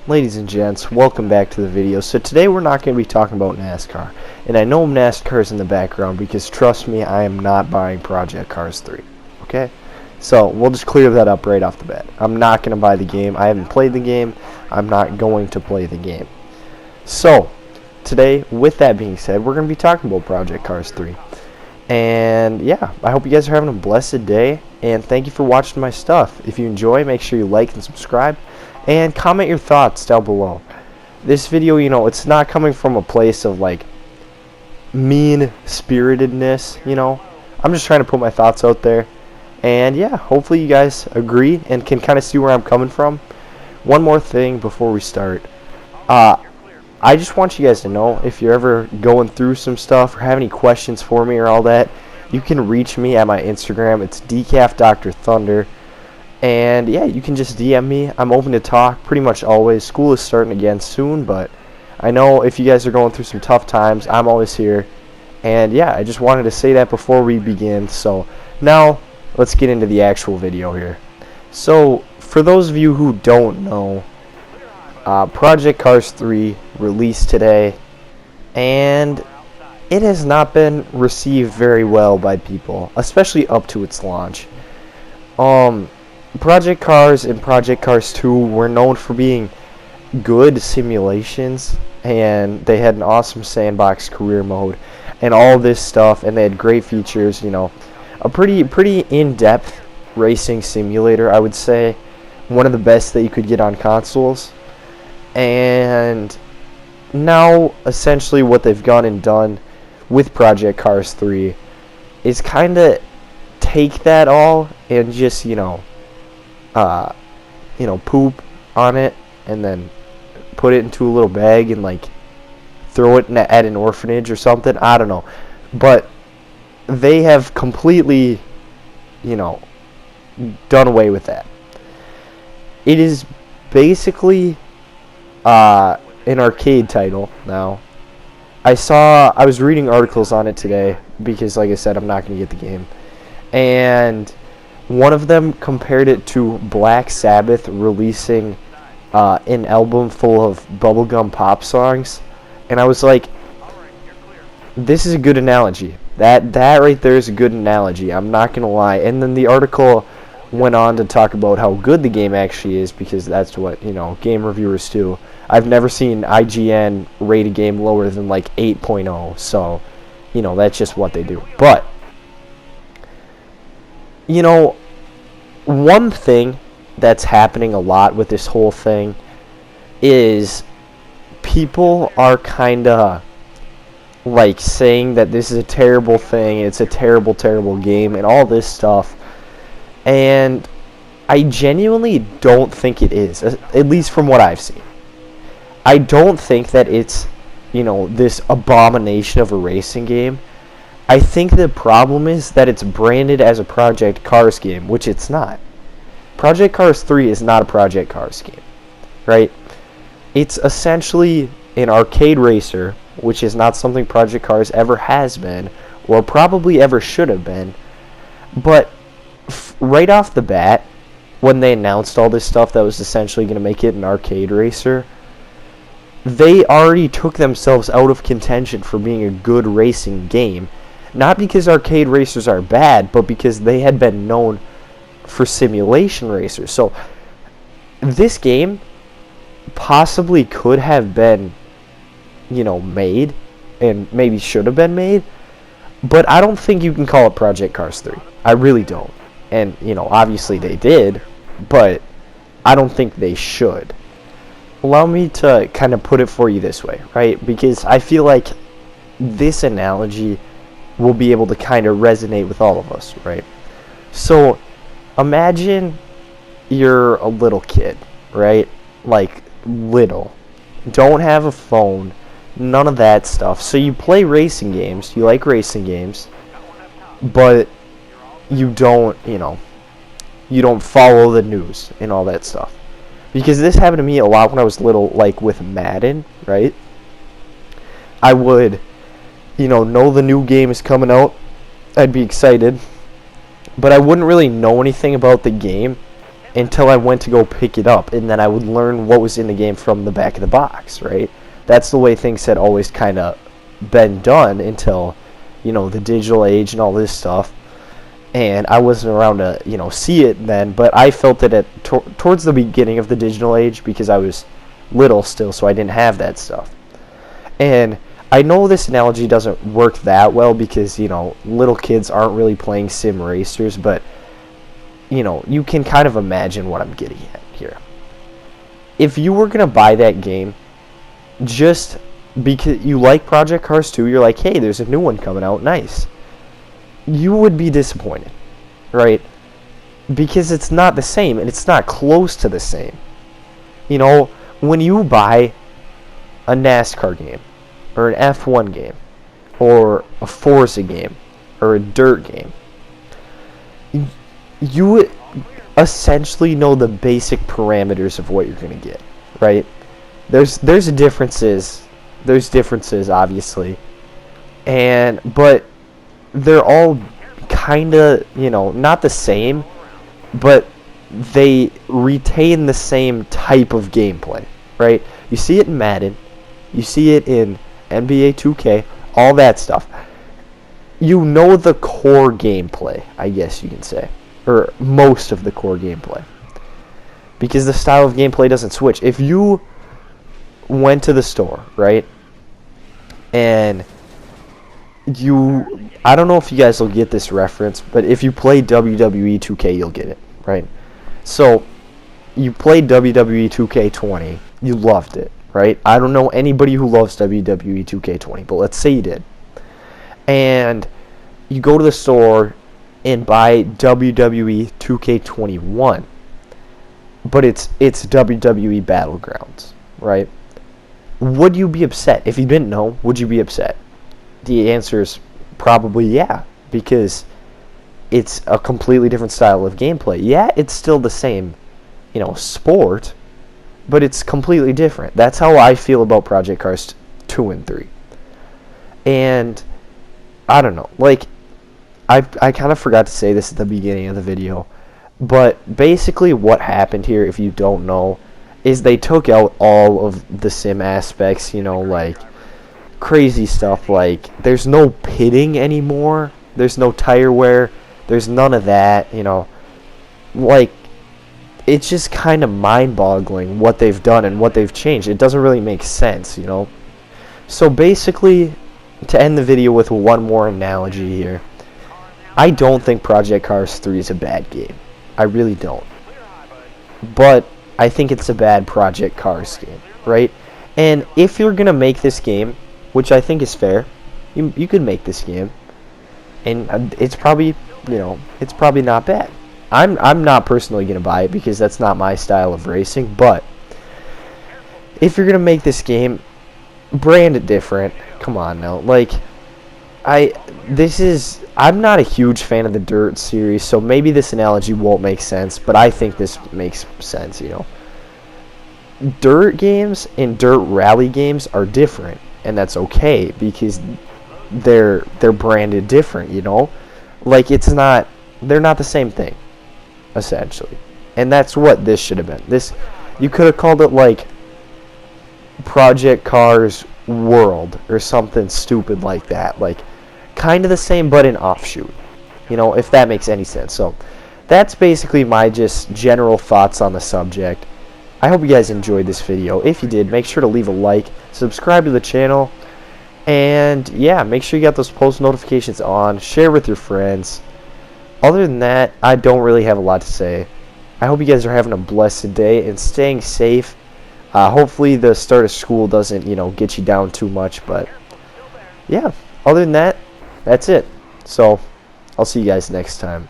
Ladies and gents, welcome back to the video. So today we're not going to be talking about NASCAR. And I know NASCAR is in the background because trust me, I am not buying Project Cars 3. Okay? So we'll just clear that up right off the bat. I'm not going to buy the game. I haven't played the game. I'm not going to play the game. So today, with that being said, we're going to be talking about Project Cars 3. And yeah, I hope you guys are having a blessed day. And thank you for watching my stuff. If you enjoy, make sure you like and subscribe. And comment your thoughts down below. This video, it's not coming from a place of like mean-spiritedness, I'm just trying to put my thoughts out there. And yeah, hopefully you guys agree and can kind of see where I'm coming from. One more thing before we start. I just want you guys to know, if you're ever going through some stuff or have any questions for me or all that, you can reach me at my Instagram. It's decafdrthunder. And yeah, you can just DM me. I'm open to talk pretty much always. School is starting again soon, but I know if you guys are going through some tough times, I'm always here. And yeah, I just wanted to say that before we begin. So now let's get into the actual video here. So for those of you who don't know, Project Cars 3 released today, and it has not been received very well by people, especially up to its launch. Project Cars and Project Cars 2 were known for being good simulations, and they had an awesome sandbox career mode and all this stuff, and they had great features, a pretty in-depth racing simulator, I would say. One of the best that you could get on consoles. And now essentially what they've gone and done with Project Cars 3 is kind of take that all and just poop on it and then put it into a little bag and like throw it at an orphanage or something. I don't know, but they have completely done away with that. It is basically an arcade title now. I was reading articles on it today because, like I said, I'm not going to get the game, and one of them compared it to Black Sabbath releasing an album full of bubblegum pop songs, and I was like, this is a good analogy. That right there is a good analogy. I'm not going to lie. And then the article went on to talk about how good the game actually is, because that's what, game reviewers do. I've never seen IGN rate a game lower than like 8.0, so, that's just what they do. But one thing that's happening a lot with this whole thing is people are kind of like saying that this is a terrible thing, it's a terrible, terrible game, and all this stuff. And I genuinely don't think it is, at least from what I've seen. I don't think that it's, this abomination of a racing game. I think the problem is that it's branded as a Project Cars game, which it's not. Project Cars 3 is not a Project Cars game, right? It's essentially an arcade racer, which is not something Project Cars ever has been, or probably ever should have been. But right off the bat, when they announced all this stuff that was essentially going to make it an arcade racer, they already took themselves out of contention for being a good racing game. Not because arcade racers are bad, but because they had been known for simulation racers. So this game possibly could have been, made, and maybe should have been made, but I don't think you can call it Project Cars 3. I really don't. And, obviously they did, but I don't think they should. Allow me to kind of put it for you this way, right? Because I feel like this analogy will be able to kind of resonate with all of us, right? So imagine you're a little kid, right? Like little. Don't have a phone, none of that stuff. So you play racing games, you like racing games, but you don't, you don't follow the news and all that stuff. Because this happened to me a lot when I was little, like with Madden, right? I would, know the new game is coming out. I'd be excited. But I wouldn't really know anything about the game until I went to go pick it up, and then I would learn what was in the game from the back of the box, right? That's the way things had always kind of been done until, you know, the digital age and all this stuff. And I wasn't around to, you know, see it then, but I felt it towards the beginning of the digital age because I was little still, so I didn't have that stuff. And I know this analogy doesn't work that well because, you know, little kids aren't really playing sim racers, but, you know, you can kind of imagine what I'm getting at here. If you were going to buy that game just because you like Project Cars 2, you're like, hey, there's a new one coming out, nice. You would be disappointed, right? Because it's not the same, and it's not close to the same. You know, when you buy a NASCAR game, or an F1 game, or a Forza game, or a dirt game, you essentially know the basic parameters of what you're going to get, right? There's differences, obviously, but they're all kind of, you know, not the same, but they retain the same type of gameplay, right? You see it in Madden, you see it in NBA 2K, all that stuff. You know the core gameplay, I guess you can say, or most of the core gameplay, because the style of gameplay doesn't switch. If you went to the store, right, and I don't know if you guys will get this reference, but if you play WWE 2K, you'll get it, right? So, you played WWE 2K20, you loved it, right? I don't know anybody who loves WWE 2K20, but let's say you did. And you go to the store and buy WWE 2K21, but it's WWE Battlegrounds, right? Would you be upset? If you didn't know, would you be upset? The answer is probably yeah, because it's a completely different style of gameplay. Yeah, it's still the same, you know, sport, but it's completely different. That's how I feel about Project Cars 2 and 3. And I don't know, like, I kind of forgot to say this at the beginning of the video, but basically what happened here, if you don't know, is they took out all of the sim aspects, you know, like crazy stuff, like there's no pitting anymore, there's no tire wear, there's none of that, you know, like, it's just kind of mind-boggling what they've done and what they've changed. It doesn't really make sense, you know. So basically, to end the video with one more analogy here, I don't think Project Cars 3 is a bad game. I really don't. But I think it's a bad Project Cars game, right? And if you're going to make this game, which I think is fair, you could make this game, and it's probably, you know, it's probably not bad. I'm not personally going to buy it because that's not my style of racing, but if you're going to make this game, brand it different. Come on now. Like, I'm not a huge fan of the Dirt series, so maybe this analogy won't make sense, but I think this makes sense, you know. Dirt games and dirt rally games are different, and that's okay because they're branded different, you know. Like, they're not the same thing, essentially. And that's what this should have been. You could have called it like Project Cars World or something stupid like that. Like, kind of the same but an offshoot, you know, if that makes any sense. So that's basically my just general thoughts on the subject. I hope you guys enjoyed this video. If you did, make sure to leave a like, subscribe to the channel, and yeah, make sure you got those post notifications on, share with your friends. Other than that, I don't really have a lot to say. I hope you guys are having a blessed day and staying safe. Hopefully the start of school doesn't, you know, get you down too much, but yeah, other than that, that's it. So, I'll see you guys next time.